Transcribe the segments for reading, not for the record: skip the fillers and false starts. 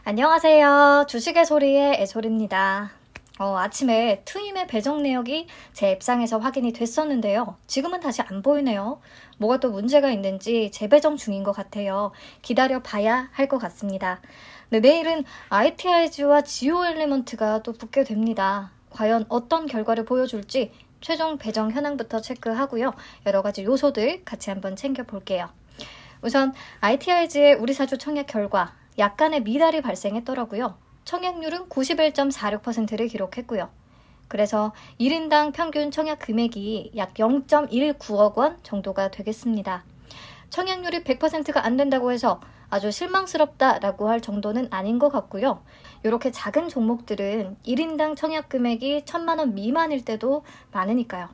안녕하세요. 주식의 소리의 애솔입니다. 아침에 트임의 배정 내역이 제 앱상에서 확인이 됐었는데요. 지금은 다시 안 보이네요. 뭐가 또 문제가 있는지 재배정 중인 것 같아요. 기다려 봐야 할 것 같습니다. 네, 내일은 ITIG와 지오 엘리먼트가 또 붙게 됩니다. 과연 어떤 결과를 보여줄지 최종 배정 현황부터 체크하고요. 여러 가지 요소들 같이 한번 챙겨볼게요. 우선 ITIG의 우리 사주 청약 결과 약간의 미달이 발생했더라고요. 청약률은 91.46%를 기록했고요. 그래서 1인당 평균 청약 금액이 약 0.19억 원 정도가 되겠습니다. 청약률이 100%가 안 된다고 해서 아주 실망스럽다라고 할 정도는 아닌 것 같고요. 이렇게 작은 종목들은 1인당 청약 금액이 1,000만 원 미만일 때도 많으니까요.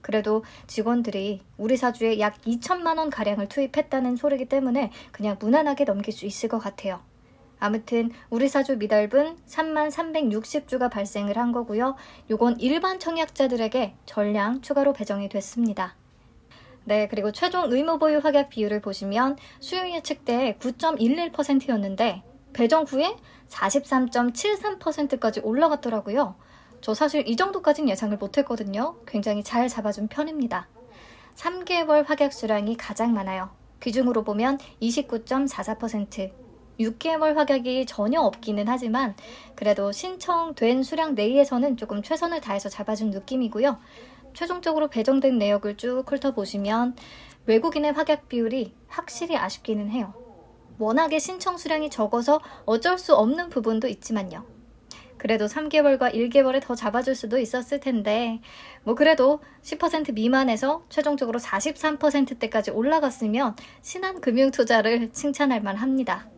그래도 직원들이 우리 사주에 약 2천만 원 가량을 투입했다는 소리이기 때문에 그냥 무난하게 넘길 수 있을 것 같아요. 아무튼 우리 사주 미달분 3360주가 발생을 한 거고요. 요건 일반 청약자들에게 전량 추가로 배정이 됐습니다. 네, 그리고 최종 의무보유 확약 비율을 보시면 수요 예측 때 9.11%였는데 배정 후에 43.73%까지 올라갔더라고요. 저 사실 이 정도까지는 예상을 못했거든요. 굉장히 잘 잡아준 편입니다. 3개월 확약 수량이 가장 많아요. 비중으로 보면 29.44%. 6개월 확약이 전혀 없기는 하지만 그래도 신청된 수량 내에서는 조금 최선을 다해서 잡아준 느낌이고요. 최종적으로 배정된 내역을 쭉 훑어보시면 외국인의 확약 비율이 확실히 아쉽기는 해요. 워낙에 신청 수량이 적어서 어쩔 수 없는 부분도 있지만요. 그래도 3개월과 1개월에 더 잡아줄 수도 있었을 텐데 그래도 10% 미만에서 최종적으로 43%대까지 올라갔으면 신한금융투자를 칭찬할 만합니다.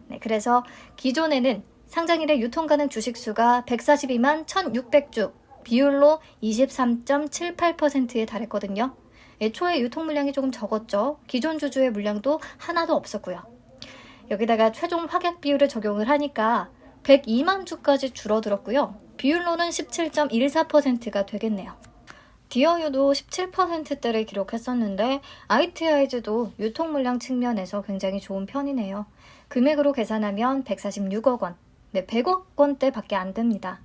네, 그래서 기존에는 상장일에 유통가능 주식수가 142만 1,600주, 비율로 23.78%에 달했거든요. 애초에 유통 물량이 조금 적었죠. 기존 주주의 물량도 하나도 없었고요. 여기다가 최종 확약 비율을 적용을 하니까 102만 주까지 줄어들었고요. 비율로는 17.14%가 되겠네요. 디어유도 17%대를 기록했었는데 ITIG도 유통 물량 측면에서 굉장히 좋은 편이네요. 금액으로 계산하면 146억 원, 100억 원대 밖에 안 됩니다.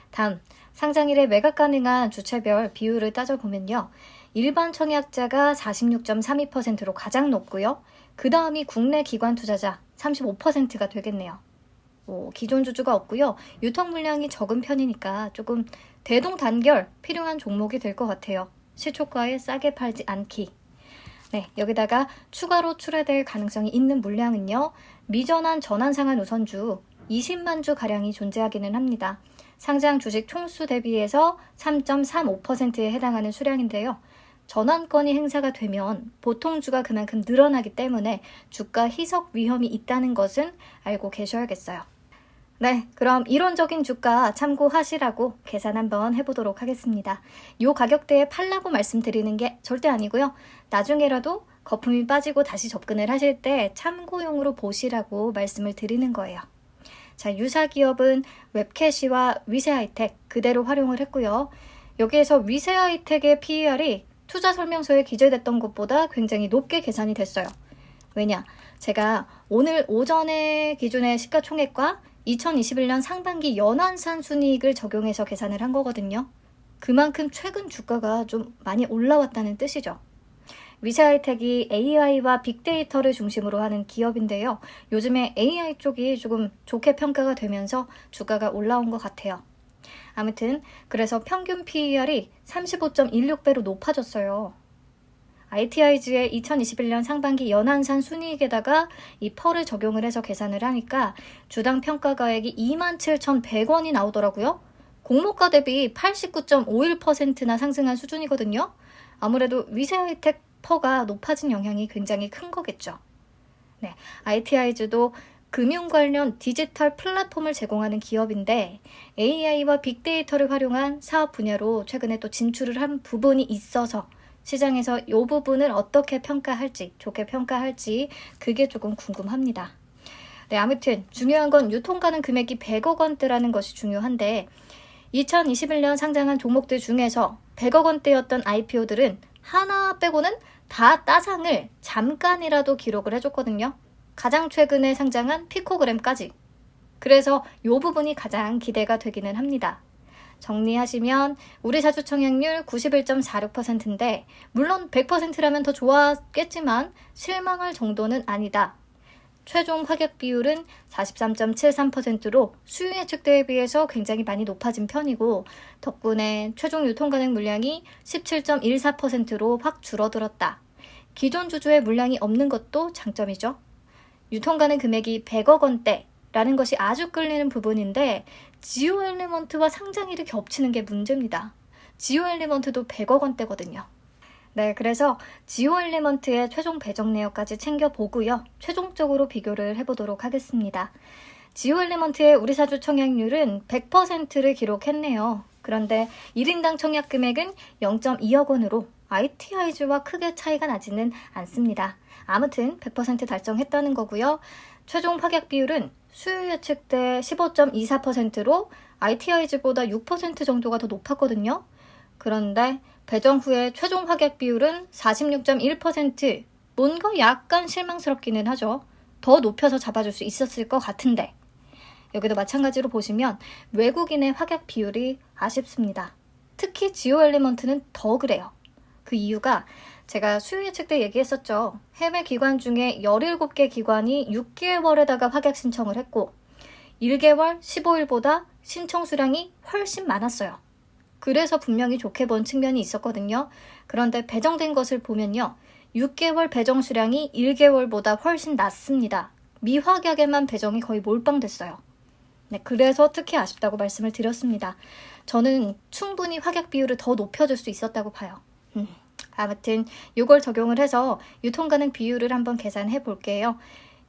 다음, 상장일에 매각 가능한 주체별 비율을 따져보면요. 일반 청약자가 46.32%로 가장 높고요. 그 다음이 국내 기관 투자자 35%가 되겠네요. 기존 주주가 없고요. 유통 물량이 적은 편이니까 조금 대동단결 필요한 종목이 될 것 같아요. 시초가에 싸게 팔지 않기. 네, 여기다가 추가로 출하될 가능성이 있는 물량은요. 미전환 전환상한 우선주 20만 주 가량이 존재하기는 합니다. 상장 주식 총수 대비해서 3.35%에 해당하는 수량인데요. 전환권이 행사가 되면 보통주가 그만큼 늘어나기 때문에 주가 희석 위험이 있다는 것은 알고 계셔야겠어요. 네, 그럼 이론적인 주가 참고하시라고 계산 한번 해보도록 하겠습니다. 이 가격대에 팔라고 말씀드리는 게 절대 아니고요. 나중에라도 거품이 빠지고 다시 접근을 하실 때 참고용으로 보시라고 말씀을 드리는 거예요. 자, 유사 기업은 웹캐시와 위세하이텍 그대로 활용을 했고요. 여기에서 위세하이텍의 PER이 투자 설명서에 기재됐던 것보다 굉장히 높게 계산이 됐어요. 왜냐? 제가 오늘 오전에 기준의 시가총액과 2021년 상반기 연환산 순이익을 적용해서 계산을 한 거거든요. 그만큼 최근 주가가 좀 많이 올라왔다는 뜻이죠. 위세하이텍이 AI와 빅데이터를 중심으로 하는 기업인데요. 요즘에 AI 쪽이 조금 좋게 평가가 되면서 주가가 올라온 것 같아요. 아무튼 그래서 평균 PER이 35.16배로 높아졌어요. ITIG의 2021년 상반기 연환산 순이익에다가 이 펄을 적용을 해서 계산을 하니까 주당 평가가액이 27,100원이 나오더라고요. 공모가 대비 89.51%나 상승한 수준이거든요. 아무래도 위세하이텍 퍼가 높아진 영향이 굉장히 큰 거겠죠. 네, ITIG도 금융 관련 디지털 플랫폼을 제공하는 기업인데 AI와 빅데이터를 활용한 사업 분야로 최근에 또 진출을 한 부분이 있어서 시장에서 이 부분을 어떻게 평가할지, 좋게 평가할지 그게 조금 궁금합니다. 네, 아무튼 중요한 건 유통 가능 금액이 100억 원대라는 것이 중요한데 2021년 상장한 종목들 중에서 100억 원대였던 IPO들은 하나 빼고는 다 따상을 잠깐이라도 기록을 해줬거든요. 가장 최근에 상장한 피코그램까지. 그래서 이 부분이 가장 기대가 되기는 합니다. 정리하시면 우리 사주 청약률 91.46%인데 물론 100%라면 더 좋았겠지만 실망할 정도는 아니다. 최종 확약 비율은 43.73%로 수요 예측대에 비해서 굉장히 많이 높아진 편이고 덕분에 최종 유통 가능 물량이 17.14%로 확 줄어들었다. 기존 주주의 물량이 없는 것도 장점이죠. 유통 가능 금액이 100억 원대라는 것이 아주 끌리는 부분인데 지오 엘리먼트와 상장일이 겹치는 게 문제입니다. 지오 엘리먼트도 100억 원대거든요. 네, 그래서 지오 엘리먼트의 최종 배정 내역까지 챙겨보고요. 최종적으로 비교를 해보도록 하겠습니다. 지오 엘리먼트의 우리 사주 청약률은 100%를 기록했네요. 그런데 1인당 청약 금액은 0.2억 원으로 ITIG와 크게 차이가 나지는 않습니다. 아무튼 100% 달성했다는 거고요. 최종 확약 비율은 수요 예측 때 15.24%로 ITIG보다 6% 정도가 더 높았거든요. 그런데 배정 후에 최종 확약 비율은 46.1%. 뭔가 약간 실망스럽기는 하죠. 더 높여서 잡아줄 수 있었을 것 같은데. 여기도 마찬가지로 보시면 외국인의 확약 비율이 아쉽습니다. 특히 지오 엘리먼트는 더 그래요. 그 이유가 제가 수요 예측 때 얘기했었죠. 해외 기관 중에 17개 기관이 6개월에다가 확약 신청을 했고 1개월 15일보다 신청 수량이 훨씬 많았어요. 그래서 분명히 좋게 본 측면이 있었거든요. 그런데 배정된 것을 보면요. 6개월 배정 수량이 1개월보다 훨씬 낮습니다. 미확약에만 배정이 거의 몰빵됐어요. 네, 그래서 특히 아쉽다고 말씀을 드렸습니다. 저는 충분히 확약 비율을 더 높여줄 수 있었다고 봐요. 아무튼 이걸 적용을 해서 유통 가능 비율을 한번 계산해 볼게요.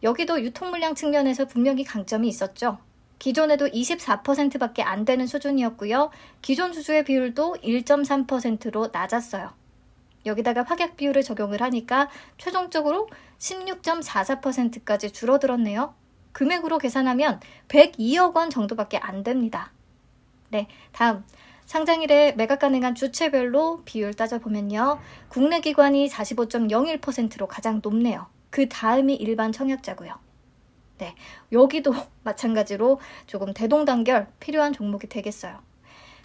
여기도 유통 물량 측면에서 분명히 강점이 있었죠. 기존에도 24%밖에 안 되는 수준이었고요. 기존 주주의 비율도 1.3%로 낮았어요. 여기다가 확약 비율을 적용을 하니까 최종적으로 16.44%까지 줄어들었네요. 금액으로 계산하면 102억 원 정도밖에 안 됩니다. 네, 다음 상장일에 매각 가능한 주체별로 비율 따져보면요. 국내 기관이 45.01%로 가장 높네요. 그 다음이 일반 청약자고요. 네, 여기도 마찬가지로 조금 대동단결 필요한 종목이 되겠어요.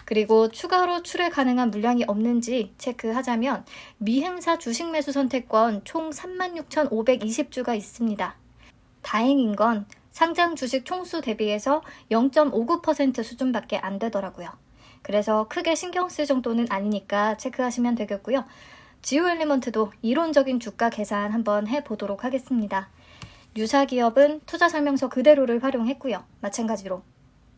그리고 추가로 출회 가능한 물량이 없는지 체크하자면 미행사 주식 매수 선택권 총 36,520주가 있습니다. 다행인 건 상장 주식 총수 대비해서 0.59% 수준밖에 안 되더라고요. 그래서 크게 신경 쓸 정도는 아니니까 체크하시면 되겠고요. 지오 엘리먼트도 이론적인 주가 계산 한번 해보도록 하겠습니다. 유사 기업은 투자 설명서 그대로를 활용했고요. 마찬가지로.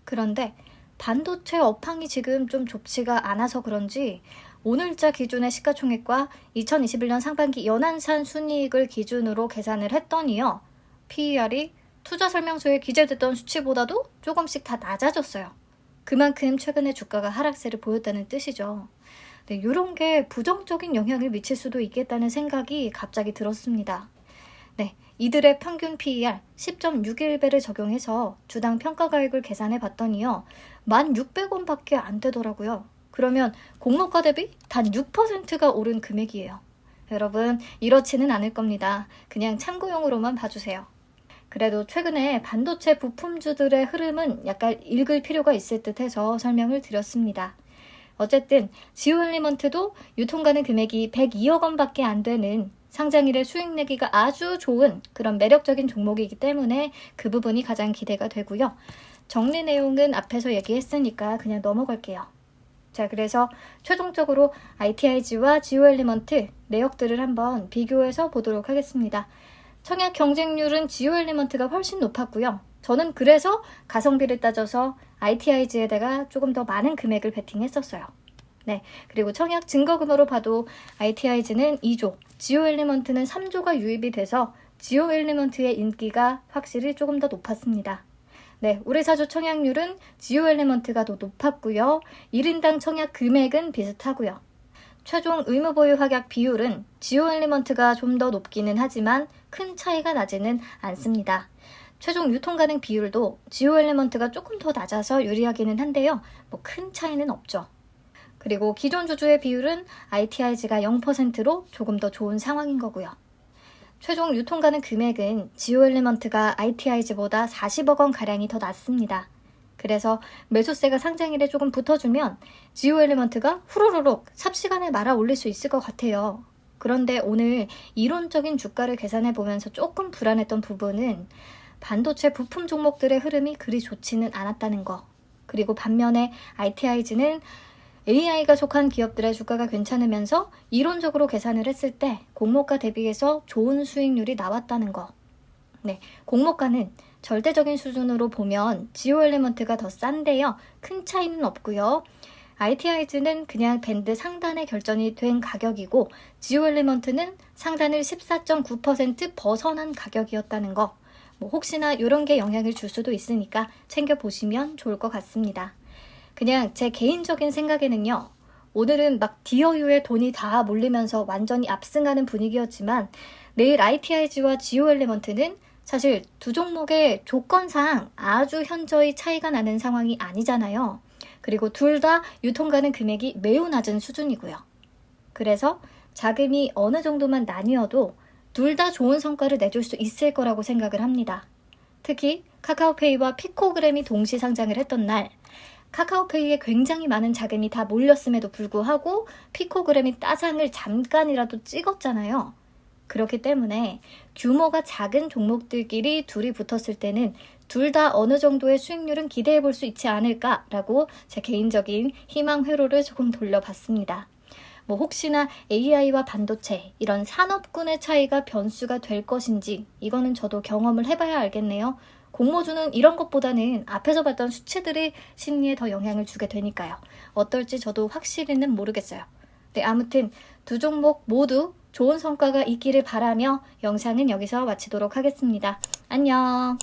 그런데 반도체 업황이 지금 좀 좋지가 않아서 그런지 오늘자 기준의 시가총액과 2021년 상반기 연한산 순이익을 기준으로 계산을 했더니요. PER이 투자 설명서에 기재됐던 수치보다도 조금씩 다 낮아졌어요. 그만큼 최근에 주가가 하락세를 보였다는 뜻이죠. 네, 이런 게 부정적인 영향을 미칠 수도 있겠다는 생각이 갑자기 들었습니다. 네, 이들의 평균 PER 10.61배를 적용해서 주당 평가가액을 계산해 봤더니요. 1,600원밖에 안 되더라고요. 그러면 공모가 대비 단 6%가 오른 금액이에요. 여러분, 이렇지는 않을 겁니다. 그냥 참고용으로만 봐주세요. 그래도 최근에 반도체 부품주들의 흐름은 약간 읽을 필요가 있을 듯 해서 설명을 드렸습니다. 어쨌든 지오 엘리먼트도 유통 가능 금액이 102억 원밖에 안 되는 상장일에 수익 내기가 아주 좋은 그런 매력적인 종목이기 때문에 그 부분이 가장 기대가 되고요. 정리 내용은 앞에서 얘기했으니까 그냥 넘어갈게요. 자, 그래서 최종적으로 ITIG와 지오 엘리먼트 내역들을 한번 비교해서 보도록 하겠습니다. 청약 경쟁률은 지오 엘리먼트가 훨씬 높았고요. 저는 그래서 가성비를 따져서 ITIG에다가 조금 더 많은 금액을 베팅했었어요. 네, 그리고 청약 증거금으로 봐도 ITIG는 2조, 지오 엘리먼트는 3조가 유입이 돼서 지오 엘리먼트의 인기가 확실히 조금 더 높았습니다. 네, 우리 사주 청약률은 지오 엘리먼트가 더 높았고요. 1인당 청약 금액은 비슷하고요. 최종 의무보유 확약 비율은 지오 엘리먼트가 좀 더 높기는 하지만 큰 차이가 나지는 않습니다. 최종 유통 가능 비율도 지오 엘리먼트가 조금 더 낮아서 유리하기는 한데요. 뭐 큰 차이는 없죠. 그리고 기존 주주의 비율은 ITIG가 0%로 조금 더 좋은 상황인 거고요. 최종 유통가능 금액은 지오엘리먼트가 ITI즈보다 40억 원 가량이 더 낮습니다. 그래서 매수세가 상장일에 조금 붙어주면 지오엘리먼트가 후루룩 삽시간에 말아 올릴 수 있을 것 같아요. 그런데 오늘 이론적인 주가를 계산해 보면서 조금 불안했던 부분은 반도체 부품 종목들의 흐름이 그리 좋지는 않았다는 거. 그리고 반면에 ITI즈는 AI가 속한 기업들의 주가가 괜찮으면서 이론적으로 계산을 했을 때 공모가 대비해서 좋은 수익률이 나왔다는 거. 네, 공모가는 절대적인 수준으로 보면 지오엘리먼트가 더 싼데요. 큰 차이는 없고요. ITI즈는 그냥 밴드 상단에 결정이 된 가격이고 지오엘리먼트는 상단을 14.9% 벗어난 가격이었다는 거. 혹시나 이런 게 영향을 줄 수도 있으니까 챙겨보시면 좋을 것 같습니다. 그냥 제 개인적인 생각에는요. 오늘은 막 디어유에 돈이 다 몰리면서 완전히 압승하는 분위기였지만 내일 ITI즈와 지오엘리먼트는 사실 두 종목의 조건상 아주 현저히 차이가 나는 상황이 아니잖아요. 그리고 둘 다 유통가능 금액이 매우 낮은 수준이고요. 그래서 자금이 어느 정도만 나뉘어도 둘 다 좋은 성과를 내줄 수 있을 거라고 생각을 합니다. 특히 카카오페이와 피코그램이 동시 상장을 했던 날 카카오페이에 굉장히 많은 자금이 다 몰렸음에도 불구하고 피코그램이 따상을 잠깐이라도 찍었잖아요. 그렇기 때문에 규모가 작은 종목들끼리 둘이 붙었을 때는 둘 다 어느 정도의 수익률은 기대해 볼 수 있지 않을까라고 제 개인적인 희망 회로를 조금 돌려봤습니다. 혹시나 AI와 반도체 이런 산업군의 차이가 변수가 될 것인지 이거는 저도 경험을 해봐야 알겠네요. 공모주는 이런 것보다는 앞에서 봤던 수치들의 심리에 더 영향을 주게 되니까요. 어떨지 저도 확실히는 모르겠어요. 네, 아무튼 두 종목 모두 좋은 성과가 있기를 바라며 영상은 여기서 마치도록 하겠습니다. 안녕.